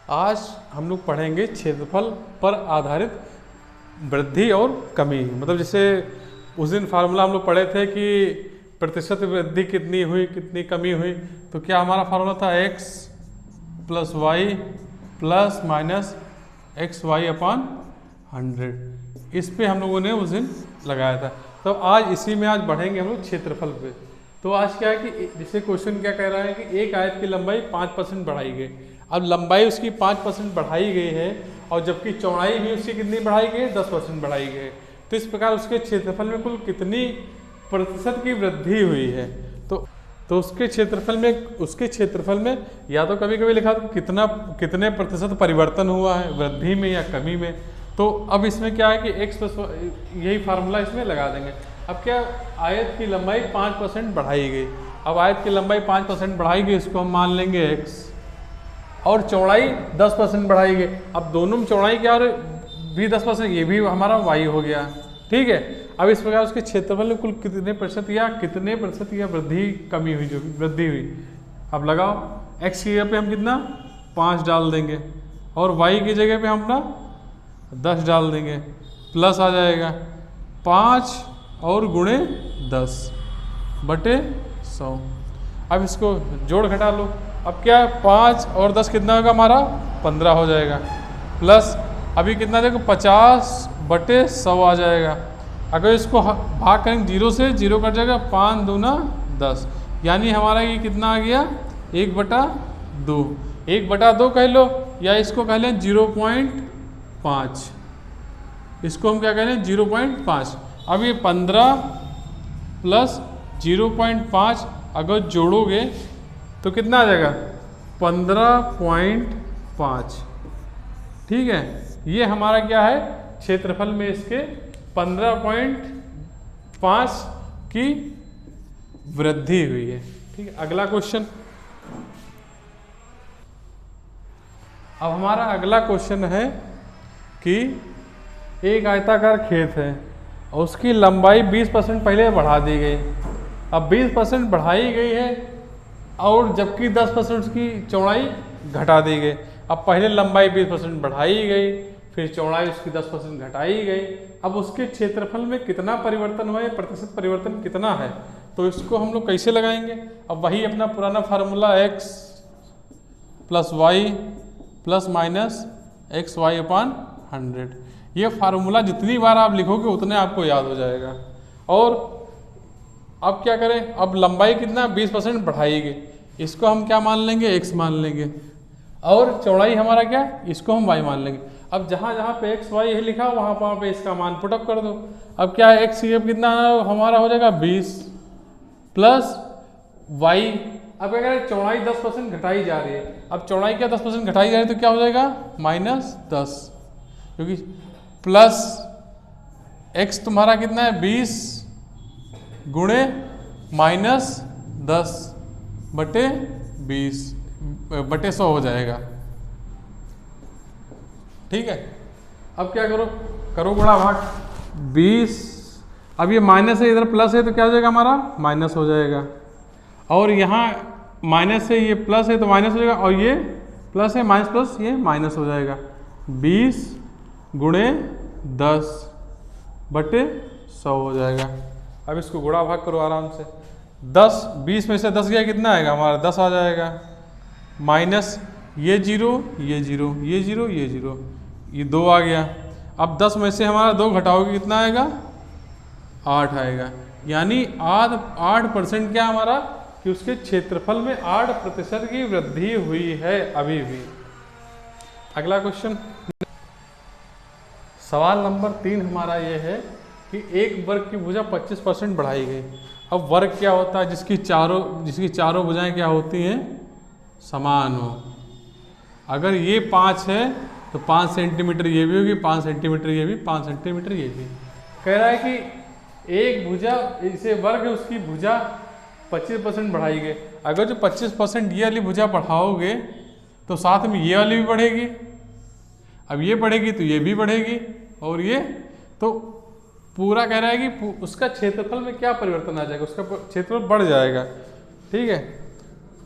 आज हम लोग पढ़ेंगे क्षेत्रफल पर आधारित वृद्धि और कमी। मतलब जैसे उस दिन फार्मूला हम लोग पढ़े थे कि प्रतिशत वृद्धि कितनी हुई कितनी कमी हुई, तो क्या हमारा फार्मूला था x plus y plus minus x y upon 100। इस पे हम लोगों ने उस दिन लगाया था। तो आज इसी में आज बढ़ेंगे हम लोग क्षेत्रफल पे। तो आज क्या है कि जैसे क्वेश्चन क्या कह रहा है कि एक आयत की लंबाई 5% बढ़ाई गई। अब लंबाई उसकी 5% बढ़ाई गई है और जबकि चौड़ाई भी उसकी कितनी बढ़ाई गई है, 10% बढ़ाई गई है। तो इस प्रकार उसके क्षेत्रफल में कुल कितनी प्रतिशत की वृद्धि हुई है। तो उसके क्षेत्रफल में या तो कभी कभी लिखा तो कितने प्रतिशत परिवर्तन हुआ है, वृद्धि में या कमी में। तो अब इसमें क्या है कि x प्लस यही फार्मूला इसमें लगा देंगे। अब क्या, आयत की लंबाई 5% बढ़ाई गई। अब आयत की लंबाई 5% बढ़ाई गई, इसको हम मान लेंगे x, और चौड़ाई 10% बढ़ाई गई। अब दोनों में चौड़ाई क्या भी 10%, ये भी हमारा y हो गया। ठीक है। अब इस प्रकार उसके क्षेत्रफल में कुल कितने प्रतिशत या वृद्धि कमी हुई, जो वृद्धि हुई। अब लगाओ, x की जगह पे हम कितना 5 डाल देंगे और y की जगह पे हम अपना 10 डाल देंगे, प्लस आ जाएगा 5 और गुणे 10 बटे 100। अब इसको जोड़ घटा लो। अब क्या है, 5 और 10 कितना होगा हमारा 15 हो जाएगा, प्लस अभी कितना देखो 50 बटे 100 आ जाएगा। अगर इसको भाग करेंगे 0 से, 0 कट जाएगा, 5 दूना 10, यानी हमारा ये कितना आ गया 1/2। 1/2 कह लो या इसको कह लें 0.5। इसको हम क्या कह लें 0.5। अब ये 15 प्लस 0.5 अगर जोड़ोगे तो कितना आ जाएगा 15.5। ठीक है। ये हमारा क्या है, क्षेत्रफल में इसके 15.5 की वृद्धि हुई है। ठीक है। अगला क्वेश्चन। अब हमारा अगला क्वेश्चन है कि एक आयताकार खेत है और उसकी लंबाई 20% पहले बढ़ा दी गई। अब 20% बढ़ाई गई है और जबकि 10% उसकी चौड़ाई घटा दी गई। अब पहले लंबाई 20% बढ़ाई गई, फिर चौड़ाई उसकी 10% घटाई गई। अब उसके क्षेत्रफल में कितना परिवर्तन हुआ है, प्रतिशत परिवर्तन कितना है, तो इसको हम लोग कैसे लगाएंगे। अब वही अपना पुराना formula x plus y plus minus x y upon 100। ये फार्मूला जितनी बार आप लिखोगे उतने आपको याद हो जाएगा। और अब क्या करें, अब लंबाई कितना 20% बढ़ाई गई, इसको हम क्या मान लेंगे x मान लेंगे, और चौड़ाई हमारा क्या, इसको हम y मान लेंगे। अब जहाँ जहाँ पे x y है लिखा वहाँ पे इसका मान पुटअप कर दो। अब क्या है, x अब कितना हमारा हो जाएगा 20 प्लस y। अब क्या करें, चौड़ाई 10% घटाई जा रही है। अब चौड़ाई क्या 10% घटाई जा रही है तो क्या हो जाएगा -10, क्योंकि प्लस x तुम्हारा कितना है 20 गुणे -10 बटे 20 बटे 100 हो जाएगा। ठीक है। अब क्या करो गुणा भाग 20। अब ये माइनस है, इधर प्लस है तो क्या हो जाएगा हमारा माइनस हो जाएगा, और यहाँ माइनस है, ये प्लस है तो माइनस हो जाएगा, और ये प्लस है, माइनस प्लस ये माइनस हो जाएगा। 20 गुणे 10 बटे 100 हो जाएगा। अब इसको गुणा भाग करो आराम से। 20 में से 10 गया कितना आएगा हमारा 10 आ जाएगा, माइनस ये 0 ये 0 ये 0 ये 0 ये 2 आ गया। अब 10 में से हमारा 2 घटाओगे कितना आएगा 8 आएगा, यानी 8% क्या हमारा कि उसके क्षेत्रफल में 8% की वृद्धि हुई है अभी भी। अगला क्वेश्चन, सवाल नंबर 3 हमारा ये है कि एक वर्ग की भुजा 25% बढ़ाई गई। अब वर्ग क्या होता है, जिसकी चारों भुजाएं क्या होती हैं समान हो। अगर ये 5 है तो 5 सेंटीमीटर ये भी होगी, 5 सेंटीमीटर ये भी, 5 सेंटीमीटर ये भी। कह रहा है कि एक भुजा, इसे वर्ग है, उसकी भुजा 25% बढ़ाई गई। अगर जो 25% ये वाली भुजा बढ़ाओगे तो साथ में ये वाली भी बढ़ेगी। अब ये बढ़ेगी तो ये भी बढ़ेगी, और ये तो पूरा कह रहा है कि उसका क्षेत्रफल में क्या परिवर्तन आ जाएगा, उसका क्षेत्रफल बढ़ जाएगा। ठीक है।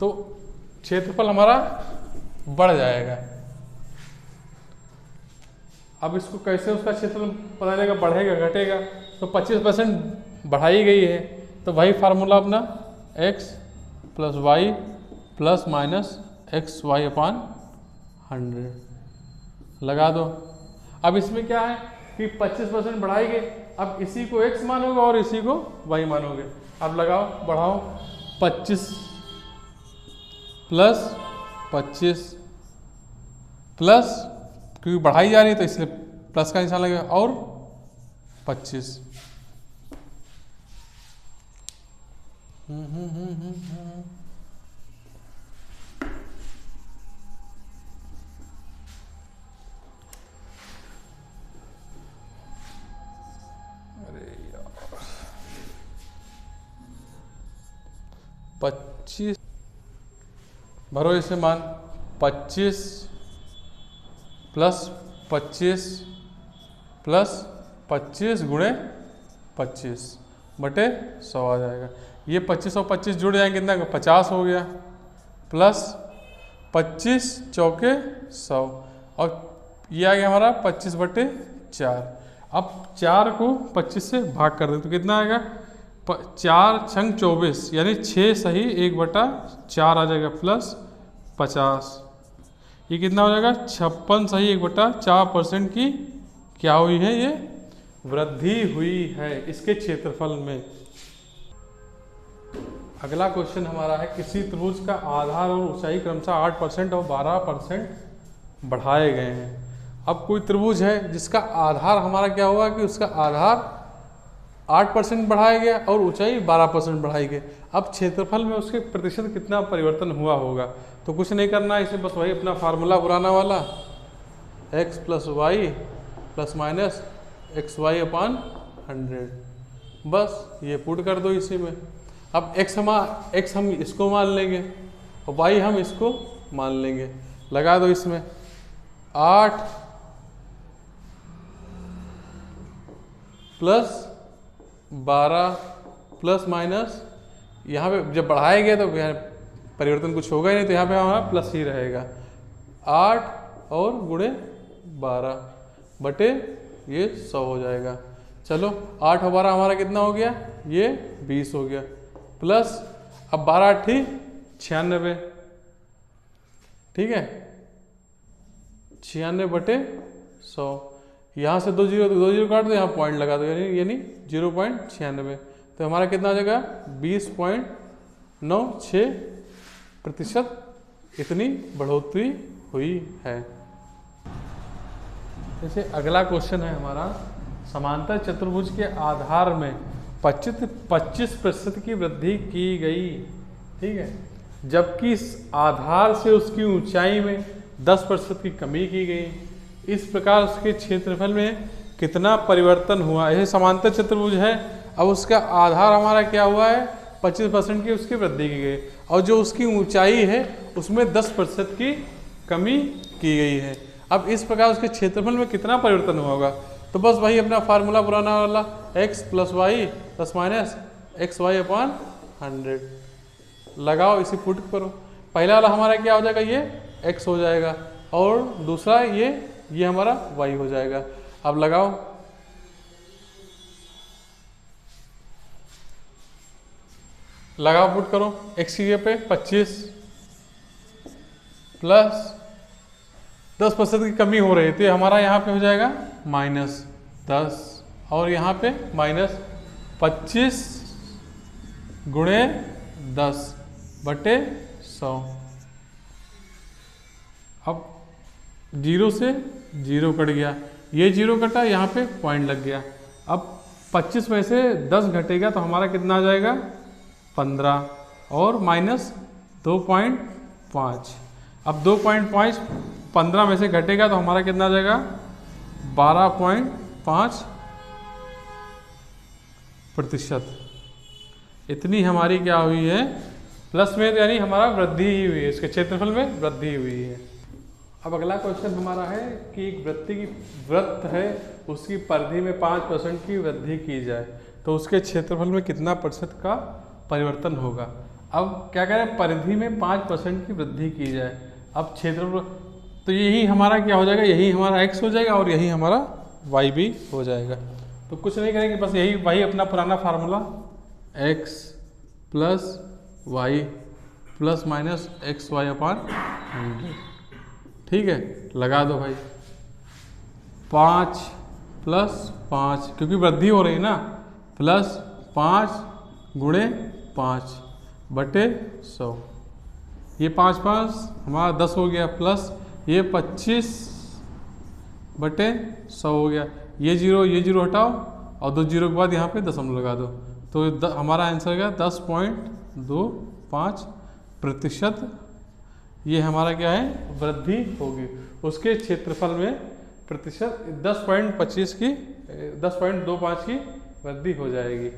तो क्षेत्रफल हमारा बढ़ जाएगा। अब इसको कैसे उसका क्षेत्रफल पता चलेगा, बढ़ेगा घटेगा, तो 25% बढ़ाई गई है, तो वही फार्मूला अपना x plus y plus minus x y upon 100 लगा दो। अब इसमें क्या है कि 25% बढ़ाई गई, अब इसी को x मानोगे और इसी को y मानोगे। अब लगाओ, बढ़ाओ, 25 प्लस 25 प्लस, क्योंकि बढ़ाई जा रही है तो इसलिए प्लस का निशान लगेगा, और 25। अरे यार 25 भरो इसे मान, 25 प्लस 25 प्लस 25 गुणे 25 बटे 100 आ जाएगा। ये 25 और 25 जुड़ जाएंगे, कितना 50 हो गया, प्लस 25 चौके 100, और ये आ गया हमारा 25 बटे 4। अब 4 को 25 से भाग कर दे तो कितना आएगा, 4 छंग 24 यानी 6 सही 1/4 आ जाएगा, प्लस 50। ये कितना हो जाएगा, 56 सही 1/4% की क्या हुई है, ये वृद्धि हुई है इसके क्षेत्रफल में। अगला क्वेश्चन हमारा है, किसी त्रिभुज का आधार और ऊंचाई क्रमशः 8% और 12% बढ़ाए गए हैं। अब कोई त्रिभुज है जिसका आधार हमारा क्या हुआ कि उसका आधार 8% बढ़ाया गया और ऊंचाई 12% बढ़ाई गई। अब क्षेत्रफल में उसके प्रतिशत कितना परिवर्तन हुआ होगा, तो कुछ नहीं करना है, इसे बस वही अपना फार्मूला पुराना वाला x plus y plus minus x y upon 100, बस ये पुट कर दो इसी में। अब x हम इसको मान लेंगे और y हम इसको मान लेंगे, लगा दो इसमें 8 प्लस 12 प्लस माइनस, यहाँ पे जब बढ़ाया गया तो यहाँ परिवर्तन कुछ होगा ही नहीं, तो यहाँ पे हमारा प्लस ही रहेगा, 8 और गुणे 12 बटे ये 100 हो जाएगा। चलो 8 और 12 हमारा कितना हो गया, ये 20 हो गया, प्लस अब 12 8 96, ठीक है, 96 बटे 100, यहाँ से 2 जीरो काट दो, यहाँ पॉइंट लगा दो, यानी 0.96, तो हमारा कितना आ जाएगा 20.96% इतनी बढ़ोतरी हुई है। जैसे अगला क्वेश्चन है हमारा, समांतर चतुर्भुज के आधार में 25% की वृद्धि की गई, ठीक है, जबकि इस आधार से उसकी ऊंचाई में 10% की कमी की गई। इस प्रकार उसके क्षेत्रफल में कितना परिवर्तन हुआ। यह समांतर चतुर्भुज है, अब उसका आधार हमारा क्या हुआ है, 25% की उसकी वृद्धि की गई, और जो उसकी ऊंचाई है उसमें 10% की कमी की गई है। अब इस प्रकार उसके क्षेत्रफल में कितना परिवर्तन हुआ होगा, तो बस वही अपना फार्मूला पुराना वाला x plus y plus minus x y upon 100 लगाओ, इसी पुट करो। पहला वाला हमारा क्या हो जाएगा, ये x हो जाएगा, और दूसरा ये हमारा y हो जाएगा। अब लगाओ, पुट करो, x की जगह पे 25 प्लस 10% की कमी हो रही थी, हमारा यहाँ पे हो जाएगा -10, और यहाँ पे -25 गुणे 10 बटे 100। अब 0 से 0 कट गया, ये 0 कटा, यहाँ पे पॉइंट लग गया। अब 25 में से 10 घटेगा तो हमारा कितना आ जाएगा 15, और -2.5। अब 2.5 15 में से घटेगा तो हमारा कितना आ जाएगा 12.5%। इतनी हमारी क्या हुई है, प्लस में, यानी हमारा वृद्धि ही हुई है, इसके क्षेत्रफल में वृद्धि हुई है। अब अगला क्वेश्चन हमारा है कि एक वृत्त है, उसकी परिधि में 5% की वृद्धि की जाए तो उसके क्षेत्रफल में कितना प्रतिशत का परिवर्तन होगा। अब क्या कह रहे हैं, परिधि में 5% की वृद्धि की जाए। अब क्षेत्रफल तो यही हमारा क्या हो जाएगा, यही हमारा x हो जाएगा और यही हमारा y भी हो जाएगा। तो कुछ नहीं करेंगे, बस यही वही अपना पुराना formula x plus y plus minus x y upon 100, ठीक है, लगा दो भाई। 5 प्लस 5 क्योंकि वृद्धि हो रही है ना, प्लस 5 गुणे 5 बटे 100, ये 5 5 हमारा 10 हो गया, प्लस ये 25 बटे 100 हो गया, ये जीरो हटाओ और 2 जीरो के बाद यहाँ पे दशमलव लगा दो, तो हमारा आंसर गया 10.25%। ये हमारा क्या है, वृद्धि होगी, उसके क्षेत्रफल में प्रतिशत 10.25 की 10.25 की वृद्धि हो जाएगी।